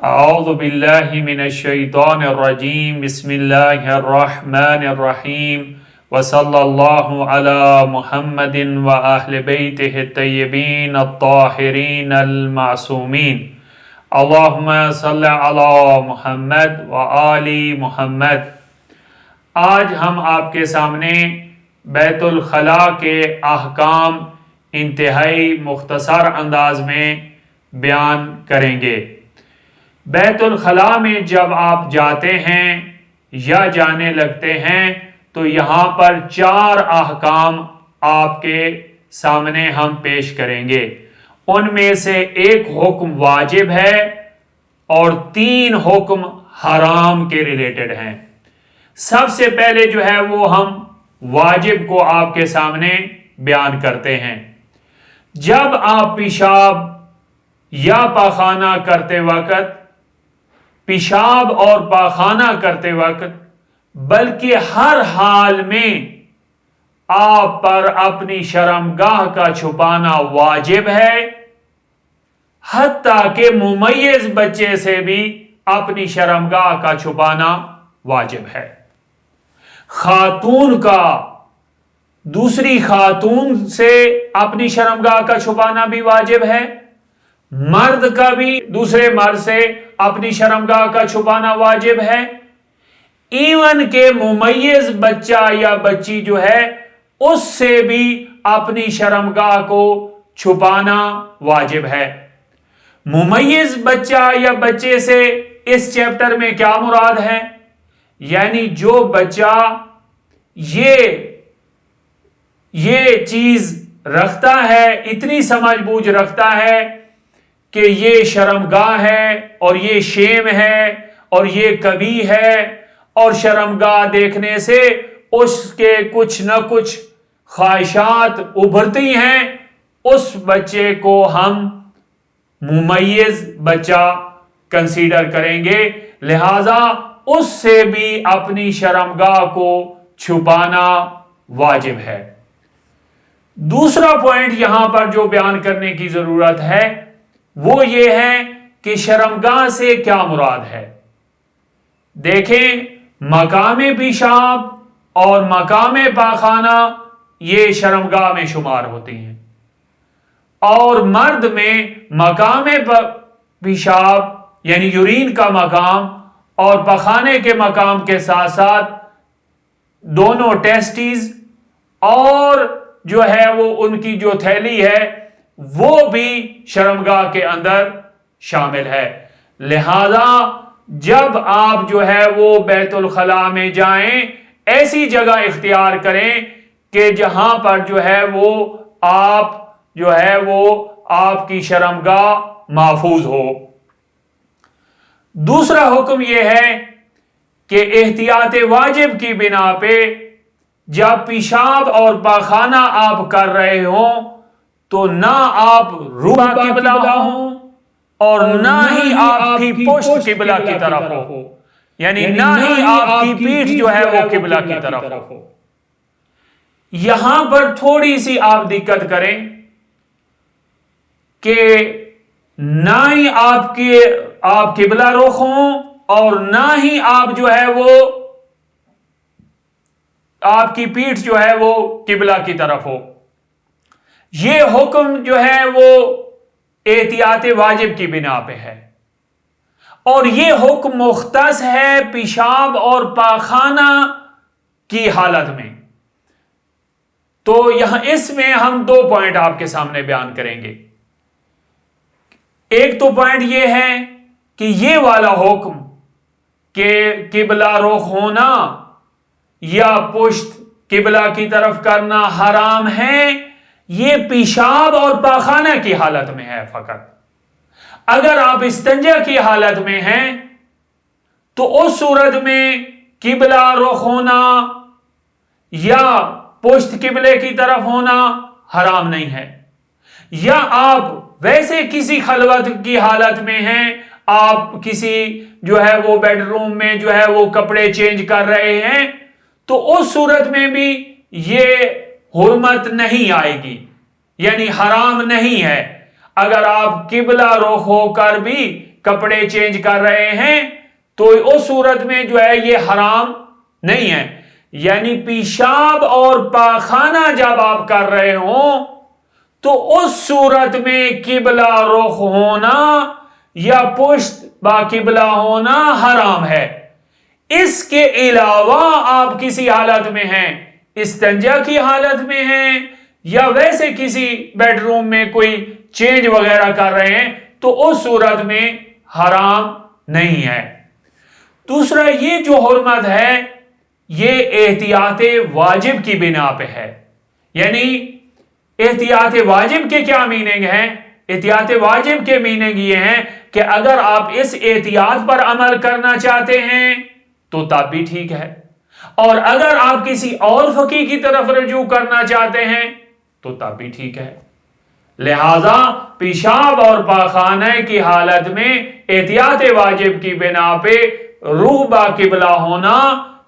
اعوذ باللہ من الشیطان الرجیم بسم اللہ الرحمن الرحیم وصلی اللہ علی محمد واہل بیتہ الطیبین الطاہرین المعصومین اللہم صلی علی محمد وآل محمد۔ آج ہم آپ کے سامنے بیت الخلاء کے احکام انتہائی مختصر انداز میں بیان کریں گے۔ بیت الخلاء میں جب آپ جاتے ہیں یا جانے لگتے ہیں تو یہاں پر 4 احکام آپ کے سامنے ہم پیش کریں گے۔ ان میں سے ایک حکم واجب ہے اور 3 حکم حرام کے ریلیٹڈ ہیں۔ سب سے پہلے جو ہے وہ ہم واجب کو آپ کے سامنے بیان کرتے ہیں۔ جب آپ پیشاب یا پاخانہ کرتے وقت، پیشاب اور پاخانہ کرتے وقت، بلکہ ہر حال میں آپ پر اپنی شرمگاہ کا چھپانا واجب ہے، حتیٰ کہ ممیز بچے سے بھی اپنی شرمگاہ کا چھپانا واجب ہے۔ خاتون کا دوسری خاتون سے اپنی شرمگاہ کا چھپانا بھی واجب ہے، مرد کا بھی دوسرے مرد سے اپنی شرمگاہ کا چھپانا واجب ہے، ایون کہ ممیز بچہ یا بچی جو ہے اس سے بھی اپنی شرمگاہ کو چھپانا واجب ہے۔ ممیز بچہ یا بچے سے اس چیپٹر میں کیا مراد ہے؟ یعنی جو بچہ یہ چیز رکھتا ہے، اتنی سمجھ بوجھ رکھتا ہے کہ یہ شرمگاہ ہے اور یہ شیم ہے اور یہ کبھی ہے، اور شرمگاہ دیکھنے سے اس کے کچھ نہ کچھ خواہشات ابھرتی ہیں، اس بچے کو ہم ممیز بچہ کنسیڈر کریں گے، لہذا اس سے بھی اپنی شرمگاہ کو چھپانا واجب ہے۔ دوسرا پوائنٹ یہاں پر جو بیان کرنے کی ضرورت ہے وہ یہ ہے کہ شرمگاہ سے کیا مراد ہے۔ دیکھیں، مقام پیشاب اور مقام پاخانہ یہ شرمگاہ میں شمار ہوتی ہیں، اور مرد میں مقام پیشاب یعنی یورین کا مقام اور پخانے کے مقام کے ساتھ ساتھ دونوں ٹیسٹیز اور جو ہے وہ ان کی جو تھیلی ہے وہ بھی شرمگاہ کے اندر شامل ہے۔ لہذا جب آپ جو ہے وہ بیت الخلاء میں جائیں، ایسی جگہ اختیار کریں کہ جہاں پر جو ہے وہ آپ کی شرمگاہ محفوظ ہو۔ دوسرا حکم یہ ہے کہ احتیاط واجب کی بنا پہ جب پیشاب اور پاخانہ آپ کر رہے ہوں تو نہ آپ روح قبلہ ہوں اور نہ ہی آپ کی پشت قبلہ کی طرف ہو، یعنی نہ ہی آپ کی پیٹھ جو ہے وہ قبلہ کی طرف ہو۔ یہاں پر تھوڑی سی آپ دقت کریں کہ نہ ہی آپ قبلہ رخ ہوں اور نہ ہی آپ جو ہے وہ آپ کی پیٹھ جو ہے وہ قبلہ کی طرف ہو۔ یہ حکم جو ہے وہ احتیاط واجب کی بنا پہ ہے، اور یہ حکم مختص ہے پیشاب اور پاخانہ کی حالت میں۔ تو یہاں اس میں ہم 2 پوائنٹ آپ کے سامنے بیان کریں گے۔ ایک تو پوائنٹ یہ ہے کہ یہ والا حکم کہ قبلہ رخ ہونا یا پشت قبلہ کی طرف کرنا حرام ہے، یہ پیشاب اور پاخانہ کی حالت میں ہے فقط۔ اگر آپ استنجا کی حالت میں ہیں تو اس صورت میں قبلہ رخ ہونا یا پشت قبلے کی طرف ہونا حرام نہیں ہے۔ یا آپ ویسے کسی خلوت کی حالت میں ہیں، آپ کسی جو ہے وہ بیڈ روم میں جو ہے وہ کپڑے چینج کر رہے ہیں، تو اس صورت میں بھی یہ حرمت نہیں آئے گی، یعنی حرام نہیں ہے۔ اگر آپ قبلہ رخ ہو کر بھی کپڑے چینج کر رہے ہیں تو اس صورت میں جو ہے یہ حرام نہیں ہے. یعنی پیشاب اور پاخانہ جب آپ کر رہے ہوں تو اس صورت میں قبلہ رخ ہونا یا پشت با قبلہ ہونا حرام ہے. اس کے علاوہ آپ کسی حالت میں ہیں، استنجا کی حالت میں ہیں یا ویسے کسی بیڈ روم میں کوئی چینج وغیرہ کر رہے ہیں تو اس صورت میں حرام نہیں ہے. دوسرا، یہ جو حرمت ہے یہ احتیاط واجب کی بنا پہ ہے. یعنی احتیاط واجب کے کیا میننگ ہیں؟ احتیاط واجب کے میننگ یہ ہیں کہ اگر آپ اس احتیاط پر عمل کرنا چاہتے ہیں تو تب بھی ٹھیک ہے، اور اگر آپ کسی اور فقih کی طرف رجوع کرنا چاہتے ہیں تو تب بھی ٹھیک ہے. لہذا پیشاب اور پاخانہ کی حالت میں احتیاط واجب کی بنا پہ روح با قبلہ ہونا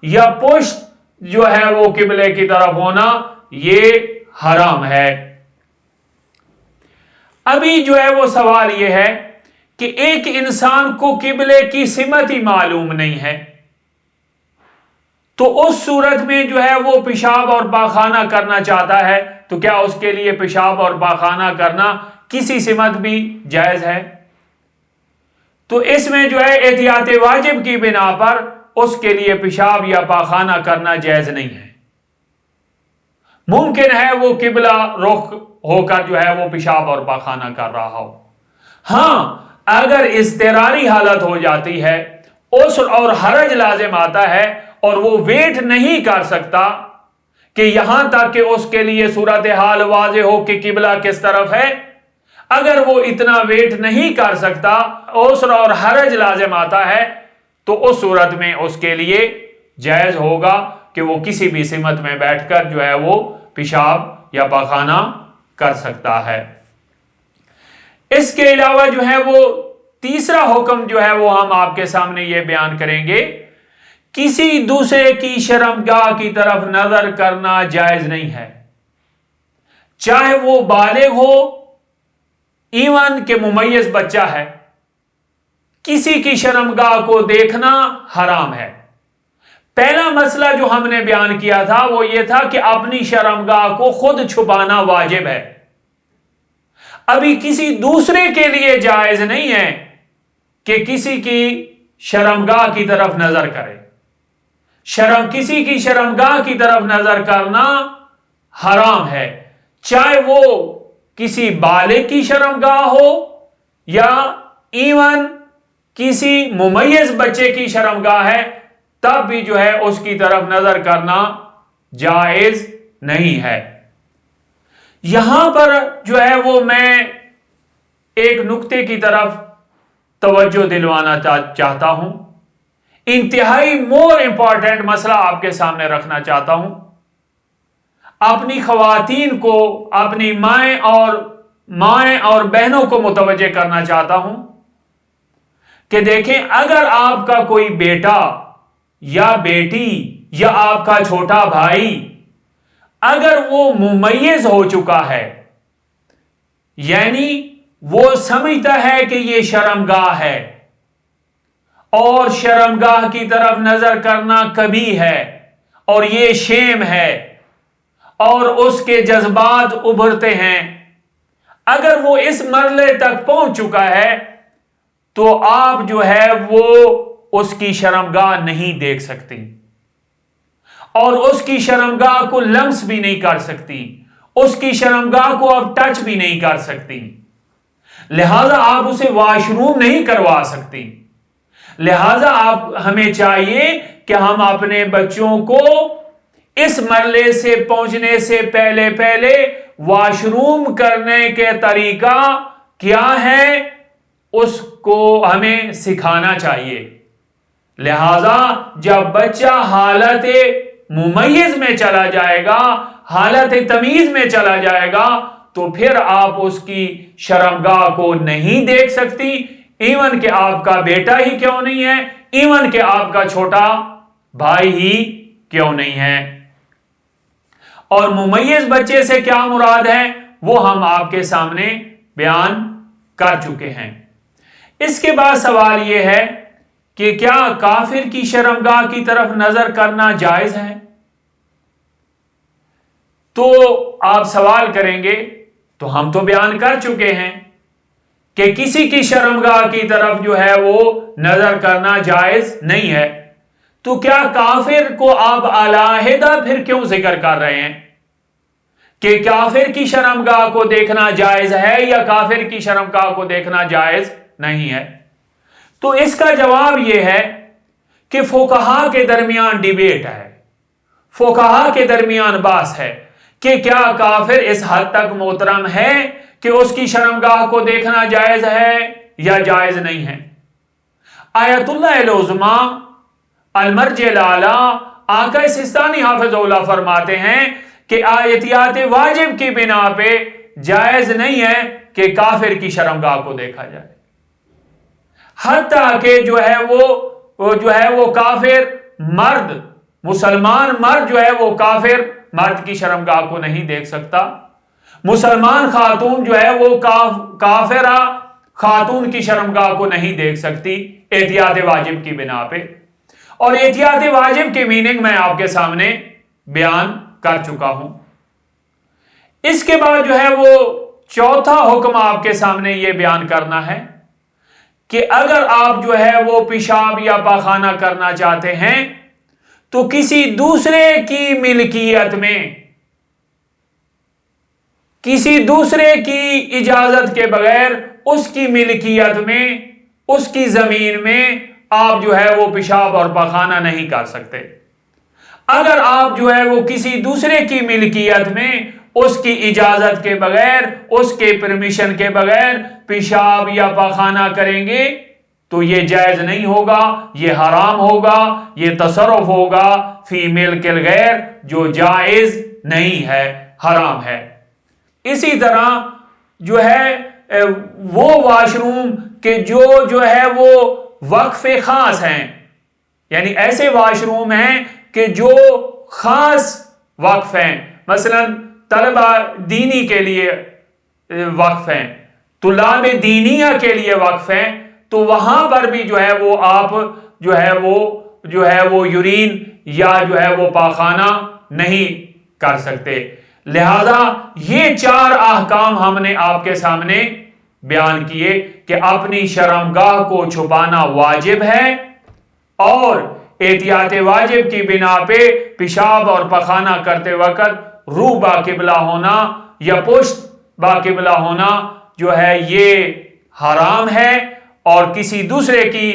یا پشت جو ہے وہ قبلے کی طرف ہونا یہ حرام ہے. ابھی جو ہے وہ سوال یہ ہے کہ ایک انسان کو قبلے کی سمت ہی معلوم نہیں ہے تو اس صورت میں جو ہے وہ پیشاب اور پاخانہ کرنا چاہتا ہے تو کیا اس کے لیے پیشاب اور پاخانہ کرنا کسی سمت بھی جائز ہے؟ تو اس میں جو ہے احتیاط واجب کی بنا پر اس کے لیے پیشاب یا پاخانہ کرنا جائز نہیں ہے. ممکن ہے وہ قبلہ رخ ہو کر جو ہے وہ پیشاب اور پاخانہ کر رہا ہو. ہاں، اگر اضطراری حالت ہو جاتی ہے، عسر اور حرج لازم آتا ہے اور وہ ویٹ نہیں کر سکتا کہ یہاں تک کہ اس کے لیے صورتحال واضح ہو کہ قبلہ کس طرف ہے، اگر وہ اتنا ویٹ نہیں کر سکتا، عسر اور حرج لازم آتا ہے تو اس صورت میں اس کے لیے جائز ہوگا کہ وہ کسی بھی سمت میں بیٹھ کر جو ہے وہ پیشاب یا پاخانہ کر سکتا ہے. اس کے علاوہ جو ہے وہ تیسرا حکم جو ہے وہ ہم آپ کے سامنے یہ بیان کریں گے، کسی دوسرے کی شرمگاہ کی طرف نظر کرنا جائز نہیں ہے، چاہے وہ بالغ ہو، ایون کہ ممیز بچہ ہے. کسی کی شرمگاہ کو دیکھنا حرام ہے. پہلا مسئلہ جو ہم نے بیان کیا تھا وہ یہ تھا کہ اپنی شرمگاہ کو خود چھپانا واجب ہے. ابھی کسی دوسرے کے لیے جائز نہیں ہے کہ کسی کی شرمگاہ کی طرف نظر کرے. کسی کی شرمگاہ کی طرف نظر کرنا حرام ہے، چاہے وہ کسی بالغ کی شرمگاہ ہو یا ایون کسی ممیز بچے کی شرمگاہ ہے، تب بھی جو ہے اس کی طرف نظر کرنا جائز نہیں ہے. یہاں پر جو ہے وہ میں ایک نقطے کی طرف توجہ دلوانا چاہتا ہوں، انتہائی مور امپورٹنٹ مسئلہ آپ کے سامنے رکھنا چاہتا ہوں. اپنی خواتین کو، اپنی مائیں اور بہنوں کو متوجہ کرنا چاہتا ہوں کہ دیکھیں، اگر آپ کا کوئی بیٹا یا بیٹی یا آپ کا چھوٹا بھائی اگر وہ ممیز ہو چکا ہے، یعنی وہ سمجھتا ہے کہ یہ شرمگاہ ہے اور شرمگاہ کی طرف نظر کرنا کبھی ہے اور یہ شیم ہے اور اس کے جذبات ابھرتے ہیں، اگر وہ اس مرحلے تک پہنچ چکا ہے تو آپ جو ہے وہ اس کی شرمگاہ نہیں دیکھ سکتی اور اس کی شرمگاہ کو لمس بھی نہیں کر سکتی، اس کی شرمگاہ کو آپ ٹچ بھی نہیں کر سکتی. لہذا آپ اسے واش روم نہیں کروا سکتی. لہذا ہمیں چاہیے کہ ہم اپنے بچوں کو اس مرحلے سے پہنچنے سے پہلے واش روم کرنے کے طریقہ کیا ہے اس کو ہمیں سکھانا چاہیے. لہذا جب بچہ حالت ممیز میں چلا جائے گا، حالت تمیز میں چلا جائے گا، تو پھر آپ اس کی شرمگاہ کو نہیں دیکھ سکتی، ایون کہ آپ کا بیٹا ہی کیوں نہیں ہے، ایون کہ آپ کا چھوٹا بھائی ہی کیوں نہیں ہے. اور ممیز بچے سے کیا مراد ہے وہ ہم آپ کے سامنے بیان کر چکے ہیں. اس کے بعد سوال یہ ہے کہ کیا کافر کی شرمگاہ کی طرف نظر کرنا جائز ہے؟ تو آپ سوال کریں گے تو ہم تو بیان کر چکے ہیں کہ کسی کی شرمگاہ کی طرف جو ہے وہ نظر کرنا جائز نہیں ہے، تو کیا کافر کو آپ علیحدہ پھر کیوں ذکر کر رہے ہیں کہ کافر کی شرمگاہ کو دیکھنا جائز ہے یا کافر کی شرمگاہ کو دیکھنا جائز نہیں ہے؟ تو اس کا جواب یہ ہے کہ فقہا کے درمیان ڈیبیٹ ہے، فقہا کے درمیان بحث ہے کہ کیا کافر اس حد تک محترم ہے کہ اس کی شرمگاہ کو دیکھنا جائز ہے یا جائز نہیں ہے۔ آیت اللہ العظمی المرجع الاعلی آقا سستانی حافظ اللہ فرماتے ہیں کہ احتیاط واجب کی بنا پہ جائز نہیں ہے کہ کافر کی شرمگاہ کو دیکھا جائے، حتیٰ کہ جو ہے وہ کافر مرد، مسلمان مرد جو ہے وہ کافر مرد کی شرمگاہ کو نہیں دیکھ سکتا، مسلمان خاتون جو ہے وہ کافرہ خاتون کی شرمگاہ کو نہیں دیکھ سکتی احتیاط واجب کی بنا پہ، اور احتیاط واجب کی میننگ میں آپ کے سامنے بیان کر چکا ہوں۔ اس کے بعد جو ہے وہ چوتھا حکم آپ کے سامنے یہ بیان کرنا ہے کہ اگر آپ جو ہے وہ پیشاب یا پاخانہ کرنا چاہتے ہیں تو کسی دوسرے کی ملکیت میں، کسی دوسرے کی اجازت کے بغیر اس کی ملکیت میں، اس کی زمین میں آپ جو ہے وہ پیشاب اور پاخانہ نہیں کر سکتے۔ اگر آپ جو ہے وہ کسی دوسرے کی ملکیت میں اس کی اجازت کے بغیر، اس کے پرمیشن کے بغیر پیشاب یا پاخانہ کریں گے تو یہ جائز نہیں ہوگا، یہ حرام ہوگا، یہ تصرف ہوگا فی ملک الغیر جو جائز نہیں ہے، حرام ہے۔ اسی طرح جو ہے وہ واش روم کہ جو ہے وہ وقف خاص ہیں، یعنی ایسے واش روم ہیں کہ جو خاص وقف ہیں، مثلا طلبہ دینی کے لیے وقف ہیں، طلاب دینیہ کے لیے وقف ہیں، تو وہاں پر بھی جو ہے وہ آپ جو ہے وہ یورین یا جو ہے وہ پاخانہ نہیں کر سکتے۔ لہذا یہ چار احکام ہم نے آپ کے سامنے بیان کیے کہ اپنی شرمگاہ کو چھپانا واجب ہے، اور احتیاط واجب کی بنا پہ پیشاب اور پخانہ کرتے وقت روح باقبلہ ہونا یا پشت باقبلہ ہونا جو ہے یہ حرام ہے، اور کسی دوسرے کی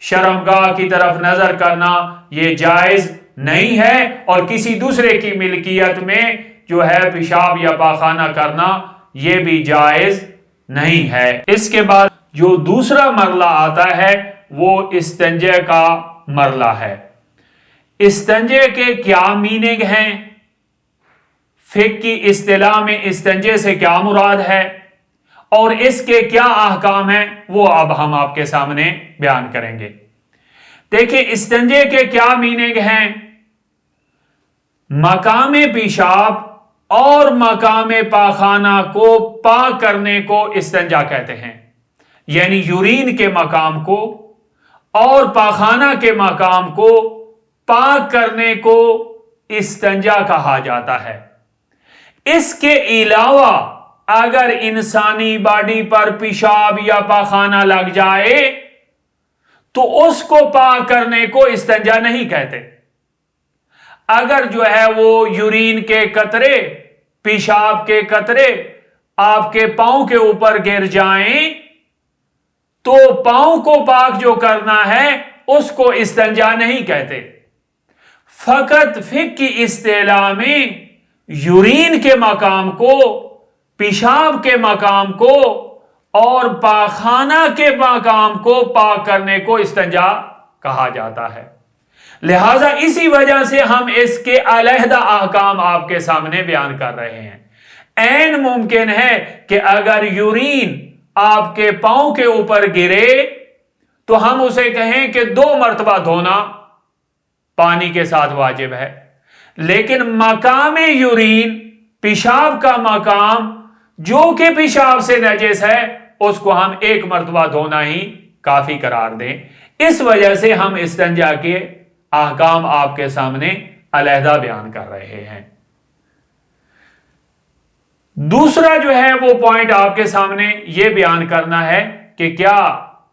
شرمگاہ کی طرف نظر کرنا یہ جائز نہیں ہے، اور کسی دوسرے کی ملکیت میں جو ہے پیشاب یا پاخانہ کرنا یہ بھی جائز نہیں ہے۔ اس کے بعد جو دوسرا مرحلہ آتا ہے وہ استنجے کا مرحلہ ہے۔ استنجے کے کیا میننگ ہیں، فقہ کی اصطلاح میں استنجے سے کیا مراد ہے، اور اس کے کیا احکام ہیں، وہ اب ہم آپ کے سامنے بیان کریں گے۔ دیکھیں استنجے کے کیا میننگ ہیں۔ مقام پیشاب اور مقام پاخانہ کو پاک کرنے کو استنجا کہتے ہیں، یعنی یورین کے مقام کو اور پاخانہ کے مقام کو پاک کرنے کو استنجا کہا جاتا ہے۔ اس کے علاوہ اگر انسانی باڈی پر پیشاب یا پاخانہ لگ جائے تو اس کو پاک کرنے کو استنجا نہیں کہتے۔ اگر جو ہے وہ یورین کے قطرے، پیشاب کے قطرے آپ کے پاؤں کے اوپر گر جائیں تو پاؤں کو پاک جو کرنا ہے اس کو استنجا نہیں کہتے۔ فقط فقہ کی اصطلاح میں یورین کے مقام کو، پیشاب کے مقام کو اور پاخانہ کے مقام کو پاک کرنے کو استنجا کہا جاتا ہے۔ لہذا اسی وجہ سے ہم اس کے علیحدہ احکام آپ کے سامنے بیان کر رہے ہیں۔ عین ممکن ہے کہ اگر یورین آپ کے پاؤں کے اوپر گرے تو ہم اسے کہیں کہ 2 مرتبہ دھونا پانی کے ساتھ واجب ہے، لیکن مقام یورین، پیشاب کا مقام جو کہ پیشاب سے نجس ہے، اس کو ہم ایک مرتبہ دھونا ہی کافی قرار دیں. اس وجہ سے ہم استنجا کے احکام آپ کے سامنے علیحدہ بیان کر رہے ہیں. دوسرا جو ہے وہ پوائنٹ آپ کے سامنے یہ بیان کرنا ہے کہ کیا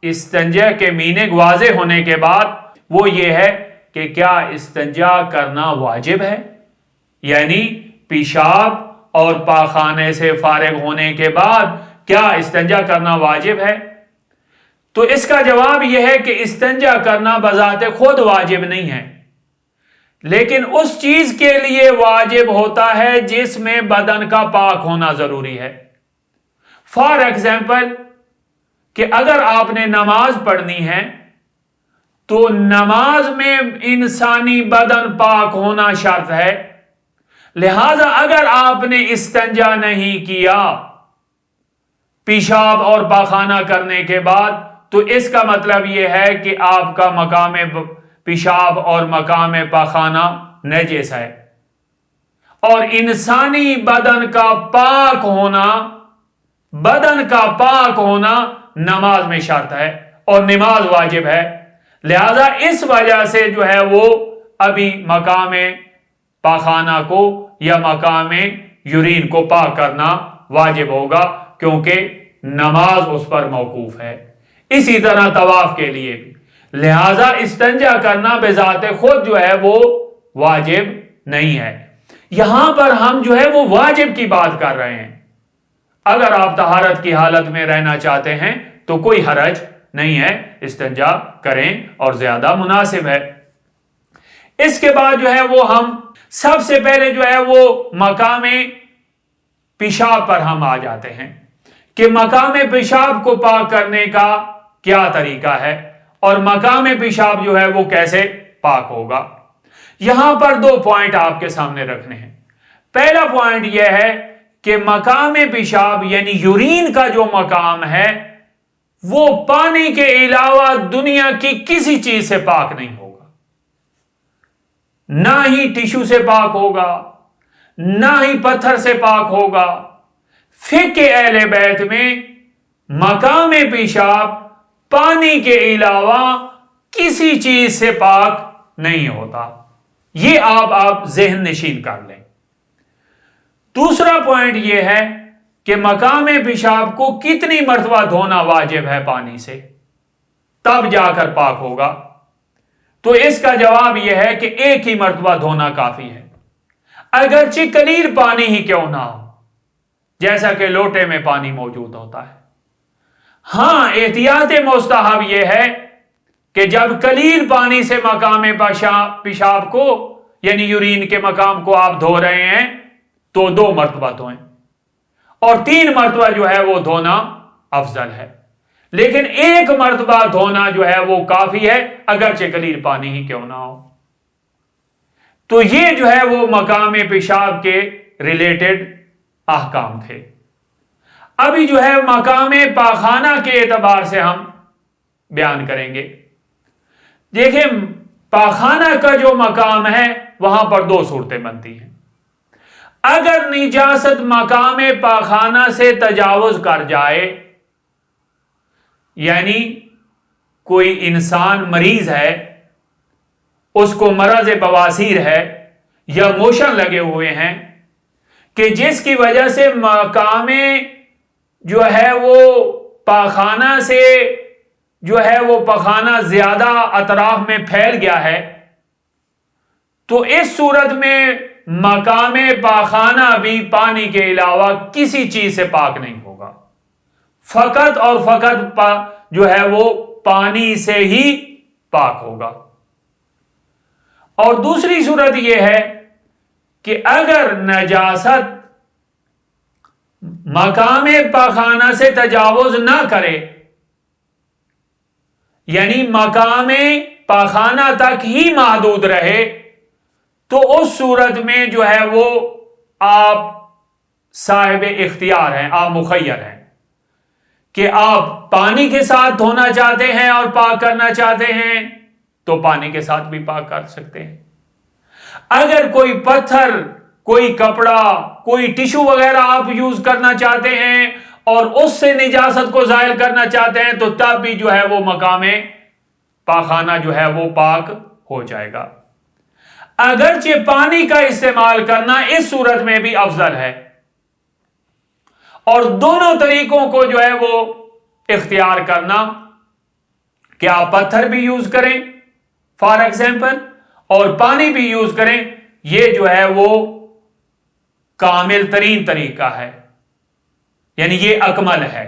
استنجا کے میننگ واضح ہونے کے بعد وہ یہ ہے کہ کیا استنجا کرنا واجب ہے، یعنی پیشاب اور پاخانے سے فارغ ہونے کے بعد کیا استنجا کرنا واجب ہے؟ تو اس کا جواب یہ ہے کہ استنجا کرنا بذات خود واجب نہیں ہے، لیکن اس چیز کے لیے واجب ہوتا ہے جس میں بدن کا پاک ہونا ضروری ہے. فار ایگزامپل کہ اگر آپ نے نماز پڑھنی ہے تو نماز میں انسانی بدن پاک ہونا شرط ہے، لہذا اگر آپ نے استنجا نہیں کیا پیشاب اور پاخانہ کرنے کے بعد تو اس کا مطلب یہ ہے کہ آپ کا مقام پیشاب اور مقام پاخانہ نجس ہے، اور انسانی بدن کا پاک ہونا نماز میں شرط ہے اور نماز واجب ہے. لہذا اس وجہ سے جو ہے وہ ابھی مقام پاخانہ کو یا مقام یورین کو پاک کرنا واجب ہوگا کیونکہ نماز اس پر موقوف ہے. اسی طرح طواف کے لیے بھی، لہذا استنجا کرنا بذات خود جو ہے وہ واجب نہیں ہے. یہاں پر ہم جو ہے وہ واجب کی بات کر رہے ہیں. اگر آپ طہارت کی حالت میں رہنا چاہتے ہیں تو کوئی حرج نہیں ہے، استنجا کریں اور زیادہ مناسب ہے. اس کے بعد جو ہے وہ ہم سب سے پہلے جو ہے وہ مقام پیشاب پر ہم آ جاتے ہیں کہ مقام پیشاب کو پاک کرنے کا کیا طریقہ ہے اور مقام پیشاب جو ہے وہ کیسے پاک ہوگا. یہاں پر دو پوائنٹ آپ کے سامنے رکھنے ہیں. پہلا پوائنٹ یہ ہے کہ مقام پیشاب یعنی یورین کا جو مقام ہے وہ پانی کے علاوہ دنیا کی کسی چیز سے پاک نہیں ہوگا، نہ ہی ٹیشو سے پاک ہوگا، نہ ہی پتھر سے پاک ہوگا. فقہ اہل بیت میں مقام پیشاب پانی کے علاوہ کسی چیز سے پاک نہیں ہوتا. یہ آپ ذہن نشین کر لیں. دوسرا پوائنٹ یہ ہے کہ مقام پیشاب کو کتنی مرتبہ دھونا واجب ہے پانی سے، تب جا کر پاک ہوگا. تو اس کا جواب یہ ہے کہ ایک ہی مرتبہ دھونا کافی ہے، اگرچہ قلیل پانی ہی کیوں نہ ہو، جیسا کہ لوٹے میں پانی موجود ہوتا ہے. ہاں احتیاط مستحب یہ ہے کہ جب قلیل پانی سے مقام پیشاب کو یعنی یورین کے مقام کو آپ دھو رہے ہیں تو 2 مرتبہ دھوئیں، اور 3 مرتبہ جو ہے وہ دھونا افضل ہے. لیکن 1 مرتبہ دھونا جو ہے وہ کافی ہے اگرچہ قلیل پانی ہی کیوں نہ ہو. تو یہ جو ہے وہ مقام پیشاب کے ریلیٹڈ احکام تھے. ابھی جو ہے مقام پاخانہ کے اعتبار سے ہم بیان کریں گے. دیکھیں پاخانہ کا جو مقام ہے وہاں پر 2 صورتیں بنتی ہیں. اگر نجاست مقام پاخانہ سے تجاوز کر جائے، یعنی کوئی انسان مریض ہے، اس کو مرض بواسیر ہے یا موشن لگے ہوئے ہیں کہ جس کی وجہ سے مقام جو ہے وہ پاخانہ سے جو ہے وہ پاخانہ زیادہ اطراف میں پھیل گیا ہے، تو اس صورت میں مقام پاخانہ بھی پانی کے علاوہ کسی چیز سے پاک نہیں ہوگا، فقط اور فقط جو ہے وہ پانی سے ہی پاک ہوگا. اور دوسری صورت یہ ہے کہ اگر نجاست مقام پاخانہ سے تجاوز نہ کرے، یعنی مقام پاخانہ تک ہی محدود رہے، تو اس صورت میں جو ہے وہ آپ صاحب اختیار ہیں، آپ مخیر ہیں کہ آپ پانی کے ساتھ دھونا چاہتے ہیں اور پاک کرنا چاہتے ہیں تو پانی کے ساتھ بھی پاک کر سکتے ہیں. اگر کوئی پتھر، کوئی کپڑا، کوئی ٹیشو وغیرہ آپ یوز کرنا چاہتے ہیں اور اس سے نجاست کو زائل کرنا چاہتے ہیں تو تب بھی جو ہے وہ مقام پاخانہ جو ہے وہ پاک ہو جائے گا۔ اگرچہ پانی کا استعمال کرنا اس صورت میں بھی افضل ہے، اور دونوں طریقوں کو جو ہے وہ اختیار کرنا کہ آپ پتھر بھی یوز کریں فار ایگزامپل اور پانی بھی یوز کریں، یہ جو ہے وہ کامل ترین طریقہ ہے، یعنی یہ اکمل ہے۔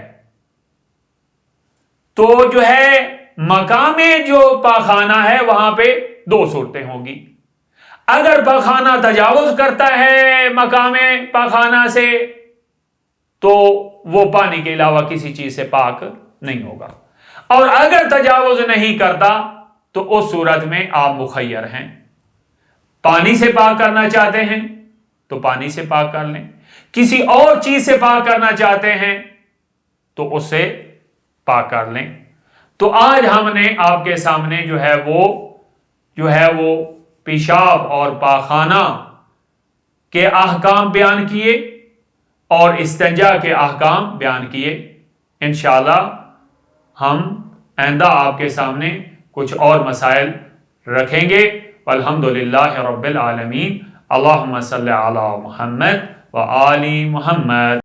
تو جو ہے مقام جو پاخانہ ہے وہاں پہ دو صورتیں ہوں گی۔ اگر پاخانہ تجاوز کرتا ہے مقام پاخانہ سے تو وہ پانی کے علاوہ کسی چیز سے پاک نہیں ہوگا، اور اگر تجاوز نہیں کرتا تو اس صورت میں آپ مخیر ہیں۔ پانی سے پاک کرنا چاہتے ہیں تو پانی سے پاک کر لیں، کسی اور چیز سے پاک کرنا چاہتے ہیں تو اس سے پاک کر لیں۔ تو آج ہم نے آپ کے سامنے جو ہے وہ پیشاب اور پاخانہ کے احکام بیان کیے اور استنجا کے احکام بیان کیے۔ انشاءاللہ ہم آئندہ آپ کے سامنے کچھ اور مسائل رکھیں گے۔ والحمدللہ رب العالمین۔ اللہم صلی علی محمد و آل محمد۔